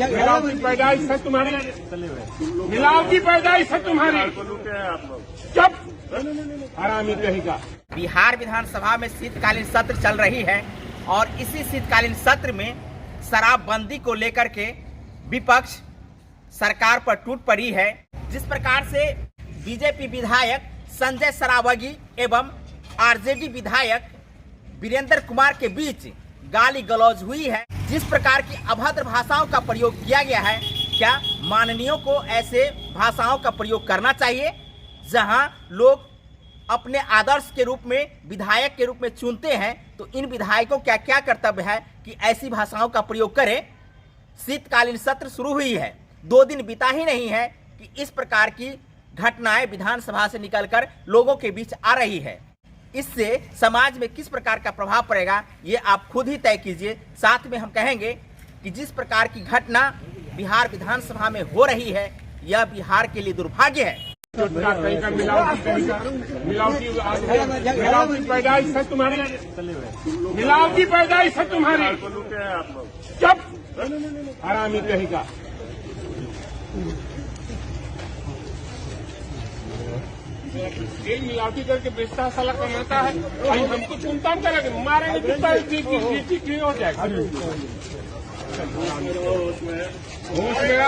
मिलावटी पैदाइश है तुम्हारी, मिलावटी पैदाइश है तुम्हारी। चुप, हरामी कहेगा। बिहार विधानसभा में शीतकालीन सत्र चल रही है और इसी शीतकालीन सत्र में शराबबंदी को लेकर के विपक्ष सरकार पर टूट पड़ी है। जिस प्रकार से बीजेपी विधायक संजय सरावगी एवं आरजेडी विधायक वीरेंद्र कुमार के बीच गाली गलौज हुई है, जिस प्रकार की अभद्र भाषाओं का प्रयोग किया गया है, क्या माननीयों को ऐसे भाषाओं का प्रयोग करना चाहिए? जहां लोग अपने आदर्श के रूप में विधायक के रूप में चुनते हैं, तो इन विधायकों का क्या कर्तव्य है कि ऐसी भाषाओं का प्रयोग करें? शीतकालीन सत्र शुरू हुई है, 2 दिन बीता ही नहीं है कि इस प्रकार की घटनाएं विधानसभा से निकलकर लोगों के बीच आ रही है। इससे समाज में किस प्रकार का प्रभाव पड़ेगा, ये आप खुद ही तय कीजिए। साथ में हम कहेंगे कि जिस प्रकार की घटना बिहार विधानसभा में हो रही है, यह बिहार के लिए दुर्भाग्य है। मिलावटी पैदाइश है तुम्हारी, मिलावटी पैदाइश है तुम्हारी। चुप, हरामी कहेगा। तेल मिलावटी करके बेचता है, साला कमाता है। भाई हमको चुनता हम करेंगे, मारेंगे तो क्लियर हो जाएगा। होश मेरा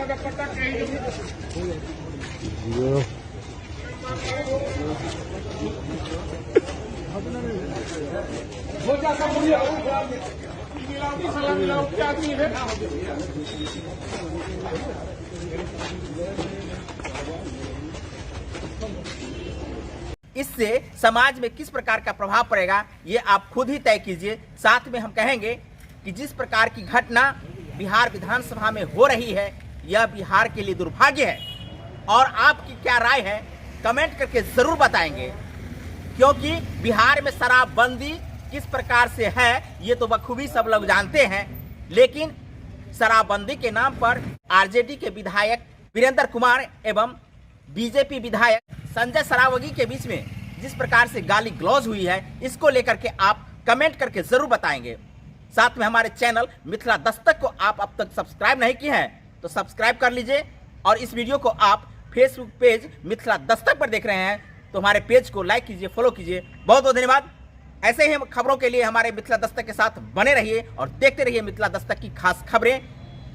का पता कहीं हो जाता। मिलावटी साला मिलावटी आदमी है। इससे समाज में किस प्रकार का प्रभाव पड़ेगा, ये आप खुद ही तय कीजिए। साथ में हम कहेंगे कि जिस प्रकार की घटना बिहार विधानसभा में हो रही है, यह बिहार के लिए दुर्भाग्य है। और आपकी क्या राय है, कमेंट करके जरूर बताएंगे, क्योंकि बिहार में शराबबंदी किस प्रकार से है ये तो बखूबी सब लोग जानते हैं। लेकिन शराबबंदी के नाम पर आरजेडी के विधायक वीरेंद्र कुमार एवं बीजेपी विधायक संजय सरावगी के बीच में जिस प्रकार से गाली गलौज हुई है, इसको लेकर के आप कमेंट करके जरूर बताएंगे। साथ में हमारे चैनल मिथिला दस्तक को आप अब तक सब्सक्राइब नहीं किए हैं तो सब्सक्राइब कर लीजिए, और इस वीडियो को आप फेसबुक पेज मिथिला दस्तक पर देख रहे हैं तो हमारे पेज को लाइक कीजिए, फॉलो कीजिए। बहुत बहुत धन्यवाद। ऐसे ही खबरों के लिए हमारे मिथिला दस्तक के साथ बने रहिए और देखते रहिए मिथिला दस्तक की खास खबरें।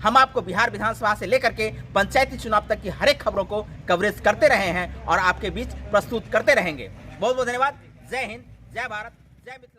हम आपको बिहार विधानसभा से लेकर के पंचायती चुनाव तक की हर एक खबरों को कवरेज करते रहे हैं और आपके बीच प्रस्तुत करते रहेंगे। बहुत बहुत धन्यवाद। जय हिंद, जय भारत, जय मिथिला।